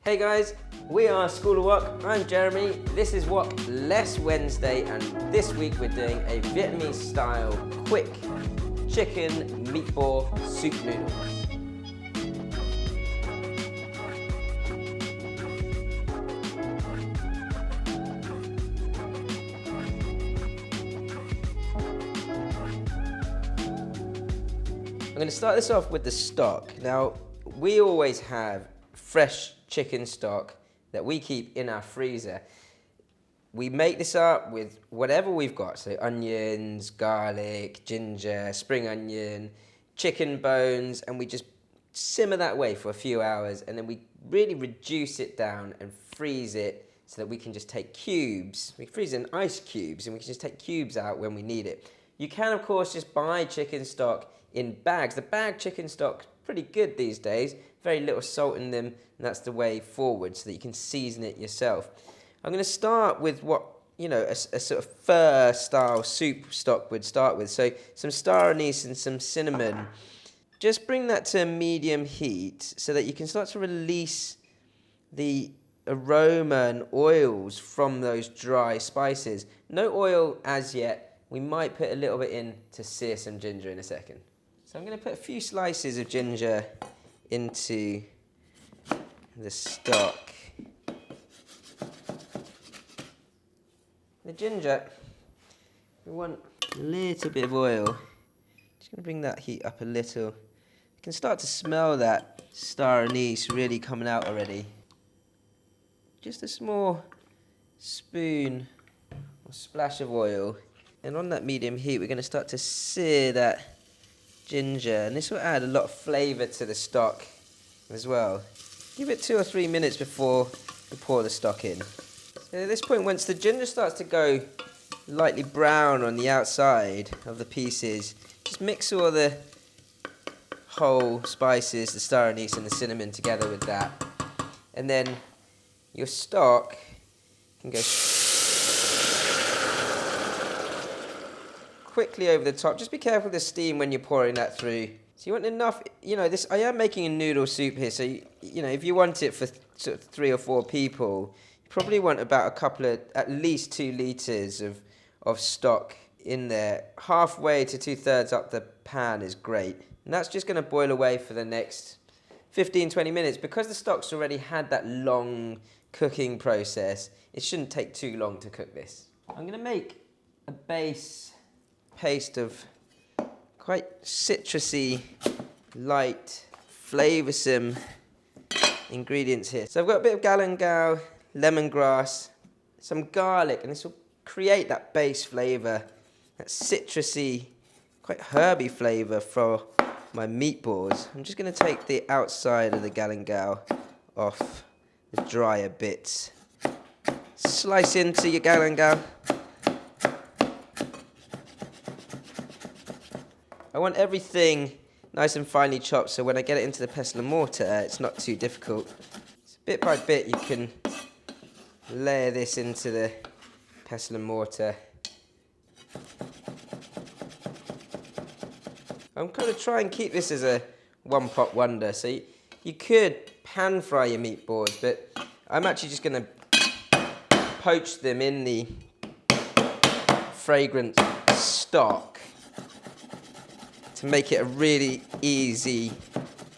Hey guys, we are School of Wok. I'm Jeremy. This is Wok Wednesday, and this week we're doing a Vietnamese style quick chicken meatball soup noodles. I'm going to start this off with the stock. Now, we always have fresh chicken stock that we keep in our freezer. We make this up with whatever we've got, so onions, garlic, ginger, spring onion, chicken bones, and we just simmer that way for a few hours, and then we really reduce it down and freeze it so that we can just take cubes. We freeze it in ice cubes, and we can just take cubes out when we need it. You can, of course, just buy chicken stock in bags. The bag chicken stock's pretty good these days. Very little salt in them, and that's the way forward so that you can season it yourself. I'm going to start with what, a sort of pho style soup stock would start with. So some star anise and some cinnamon. Just bring that to a medium heat so that you can start to release the aroma and oils from those dry spices. No oil as yet. We might put a little bit in to sear some ginger in a second. So I'm going to put a few slices of ginger into the stock. The ginger, we want a little bit of oil. Just going to bring that heat up a little. You can start to smell that star anise really coming out already. Just a small spoon or splash of oil. And on that medium heat, we're going to start to sear that ginger, and this will add a lot of flavour to the stock as well. Give it 2 or 3 minutes before you pour the stock in. So at this point, once the ginger starts to go lightly brown on the outside of the pieces, just mix all the whole spices, the star anise and the cinnamon together with that. And then your stock can go quickly over the top. Just be careful with the steam when you're pouring that through. So you want enough, this, I am making a noodle soup here, so, if you want it for sort of 3 or 4 people, you probably want about at least 2 litres of stock in there. Halfway to 2/3 up the pan is great. And that's just going to boil away for the next 15-20 minutes. Because the stock's already had that long cooking process, it shouldn't take too long to cook this. I'm going to make a base paste of quite citrusy, light, flavoursome ingredients here. So I've got a bit of galangal, lemongrass, some garlic, and this will create that base flavour, that citrusy, quite herby flavour for my meatballs. I'm just going to take the outside of the galangal off the drier bits. Slice into your galangal. I want everything nice and finely chopped, so when I get it into the pestle and mortar, it's not too difficult. So bit by bit, you can layer this into the pestle and mortar. I'm going to try and keep this as a one-pot wonder. So you could pan fry your meatballs, but I'm actually just going to poach them in the fragrant stock to make it a really easy,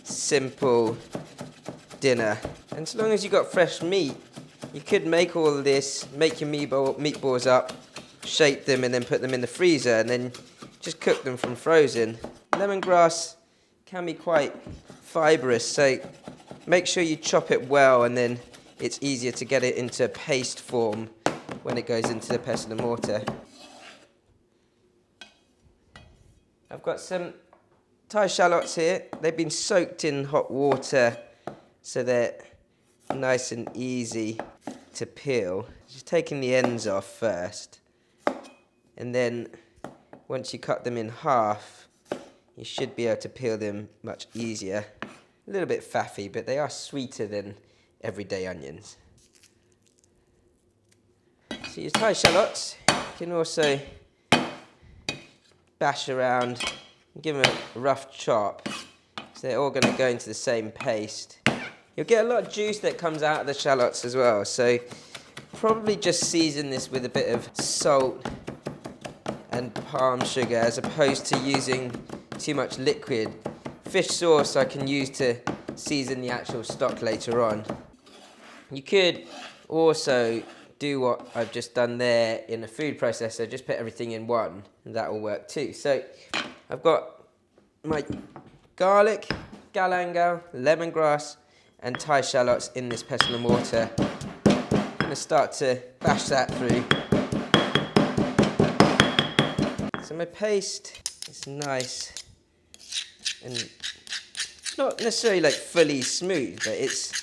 simple dinner. And so long as you've got fresh meat, you could make all of this, make your meatballs up, shape them, and then put them in the freezer, and then just cook them from frozen. Lemongrass can be quite fibrous, so make sure you chop it well, and then it's easier to get it into paste form when it goes into the pestle and mortar. I've got some Thai shallots here. They've been soaked in hot water so they're nice and easy to peel. Just taking the ends off first. And then once you cut them in half, you should be able to peel them much easier. A little bit faffy, but they are sweeter than everyday onions. So your Thai shallots, you can also bash around and give them a rough chop. So they're all going to go into the same paste. You'll get a lot of juice that comes out of the shallots as well, so probably just season this with a bit of salt and palm sugar as opposed to using too much liquid. Fish sauce I can use to season the actual stock later on. You could also do what I've just done there in a food processor, just put everything in one, and that will work too. So I've got my garlic, galangal, lemongrass and Thai shallots in this pestle and mortar. I'm going to start to bash that through. So my paste is nice and not necessarily like fully smooth, but it's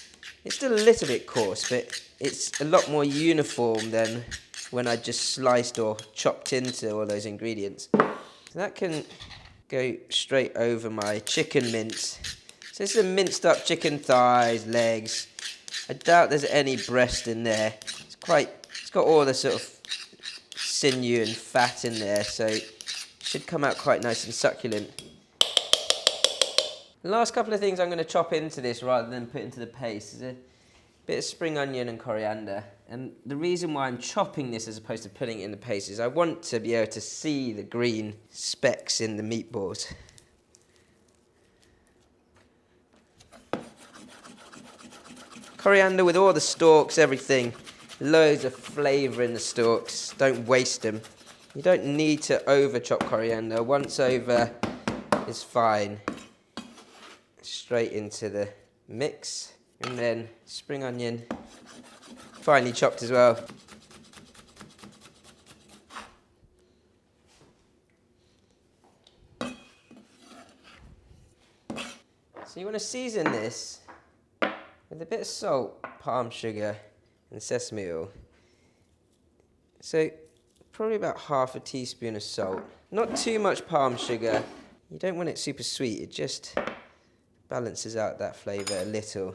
still a little bit coarse, but it's a lot more uniform than when I just sliced or chopped into all those ingredients. So that can go straight over my chicken mince. So this is a minced up chicken thighs, legs. I doubt there's any breast in there. It's got all the sort of sinew and fat in there, so it should come out quite nice and succulent. The last couple of things I'm going to chop into this rather than put into the paste is a bit of spring onion and coriander. And the reason why I'm chopping this as opposed to putting it in the paste is I want to be able to see the green specks in the meatballs. Coriander with all the stalks, everything. Loads of flavour in the stalks. Don't waste them. You don't need to over chop coriander. Once over is fine. Straight into the mix, and then spring onion, finely chopped as well. So you want to season this with a bit of salt, palm sugar and sesame oil. So probably about half a teaspoon of salt. Not too much palm sugar. You don't want it super sweet, it just balances out that flavour a little.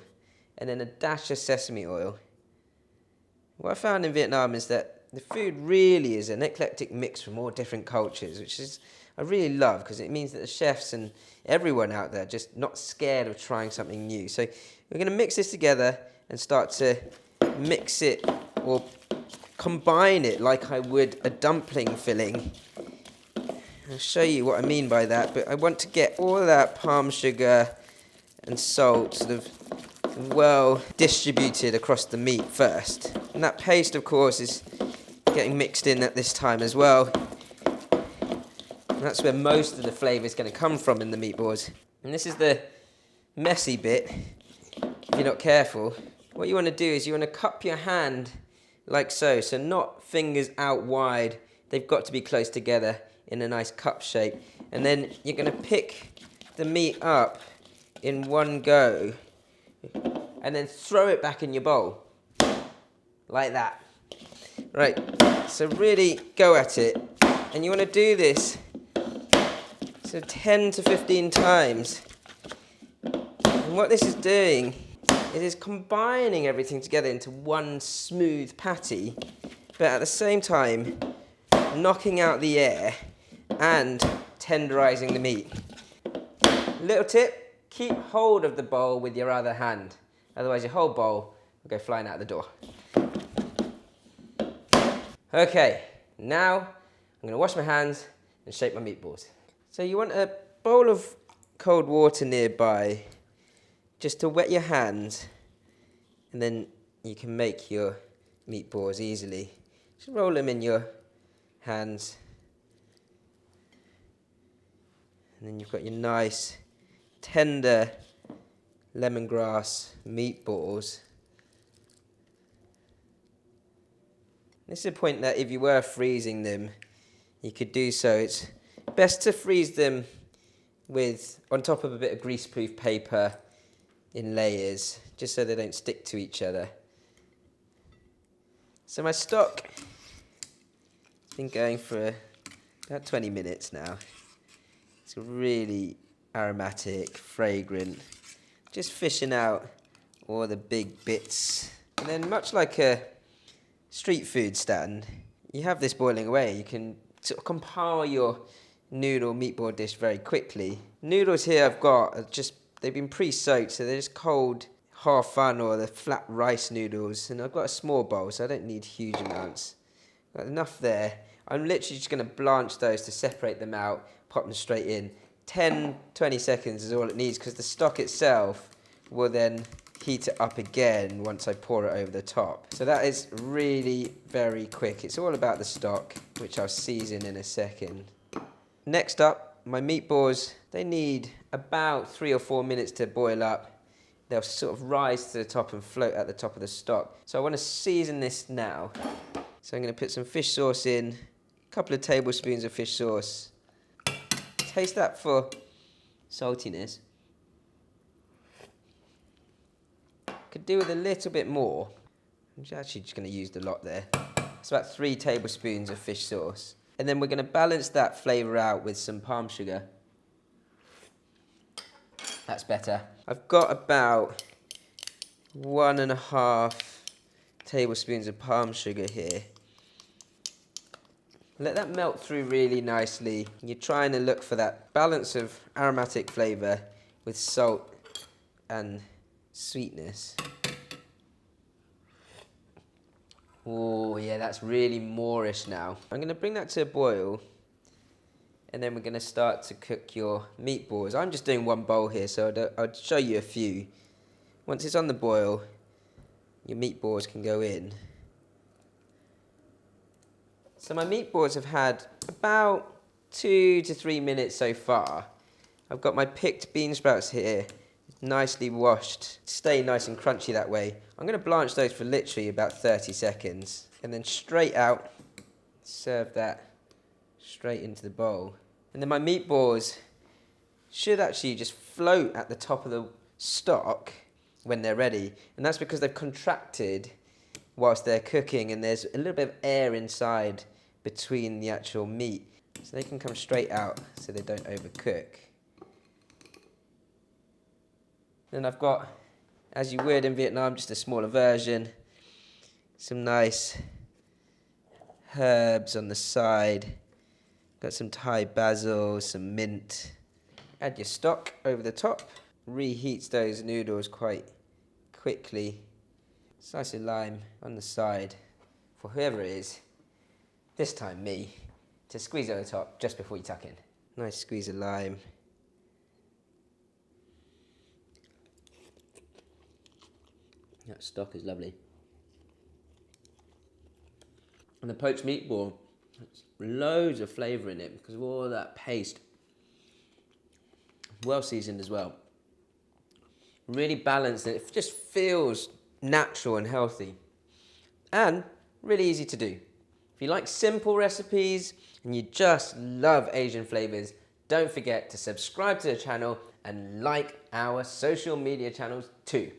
And then a dash of sesame oil. What I found in Vietnam is that the food really is an eclectic mix from all different cultures, which is I really love because it means that the chefs and everyone out there are just not scared of trying something new. So we're going to mix this together and start to mix it or combine it like I would a dumpling filling. I'll show you what I mean by that, but I want to get all of that palm sugar and salt sort of well distributed across the meat first. And that paste, of course, is getting mixed in at this time as well. And that's where most of the flavour is going to come from in the meatballs. And this is the messy bit, if you're not careful. What you want to do is you want to cup your hand like so, so not fingers out wide. They've got to be close together in a nice cup shape. And then you're going to pick the meat up in one go and then throw it back in your bowl like that. Right, so really go at it, and you want to do this so 10 to 15 times. And what this is doing is it's combining everything together into one smooth patty, but at the same time knocking out the air and tenderizing the meat. Little tip: keep hold of the bowl with your other hand, otherwise your whole bowl will go flying out the door. Okay, now I'm going to wash my hands and shape my meatballs. So you want a bowl of cold water nearby just to wet your hands, and then you can make your meatballs easily. Just roll them in your hands, and then you've got your nice tender lemongrass meatballs. This is a point that if you were freezing them, you could do so. It's best to freeze them with on top of a bit of greaseproof paper in layers, just so they don't stick to each other. So my stock has been going for about 20 minutes now. It's really aromatic, fragrant, just fishing out all the big bits. And then much like a street food stand, you have this boiling away. You can sort of compile your noodle meatball dish very quickly. Noodles here I've got are they've been pre-soaked, so they're just cold, hor fun or the flat rice noodles, and I've got a small bowl, so I don't need huge amounts. Got enough there. I'm literally just going to blanch those to separate them out, pop them straight in. 10-20 seconds is all it needs, because the stock itself will then heat it up again once I pour it over the top. So that is really very quick. It's all about the stock, which I'll season in a second. Next up, my meatballs, they need about 3 or 4 minutes to boil up. They'll sort of rise to the top and float at the top of the stock. So I want to season this now. So I'm going to put some fish sauce in, a couple of tablespoons of fish sauce. Taste that for saltiness. Could do with a little bit more. I'm actually just going to use the lot there. It's about 3 tablespoons of fish sauce. And then we're going to balance that flavour out with some palm sugar. That's better. I've got about 1.5 tablespoons of palm sugar here. Let that melt through really nicely. You're trying to look for that balance of aromatic flavour with salt and sweetness. Oh yeah, that's really moreish now. I'm going to bring that to a boil, and then we're going to start to cook your meatballs. I'm just doing one bowl here, so I'll show you a few. Once it's on the boil, your meatballs can go in. So my meatballs have had about 2 to 3 minutes so far. I've got my picked bean sprouts here, nicely washed, stay nice and crunchy that way. I'm going to blanch those for literally about 30 seconds, and then straight out, serve that straight into the bowl. And then my meatballs should actually just float at the top of the stock when they're ready, and that's because they've contracted whilst they're cooking, and there's a little bit of air inside between the actual meat, so they can come straight out so they don't overcook. Then I've got, as you would in Vietnam, just a smaller version, some nice herbs on the side, got some Thai basil, some mint. Add your stock over the top, reheats those noodles quite quickly. Slice of lime on the side for whoever it is, this time me, to squeeze over the top just before you tuck in. Nice squeeze of lime. That stock is lovely. And the poached meatball, there's loads of flavour in it because of all that paste. Well seasoned as well. Really balanced, and it just feels natural and healthy. And really easy to do. If you like simple recipes and you just love Asian flavours, don't forget to subscribe to the channel and like our social media channels too.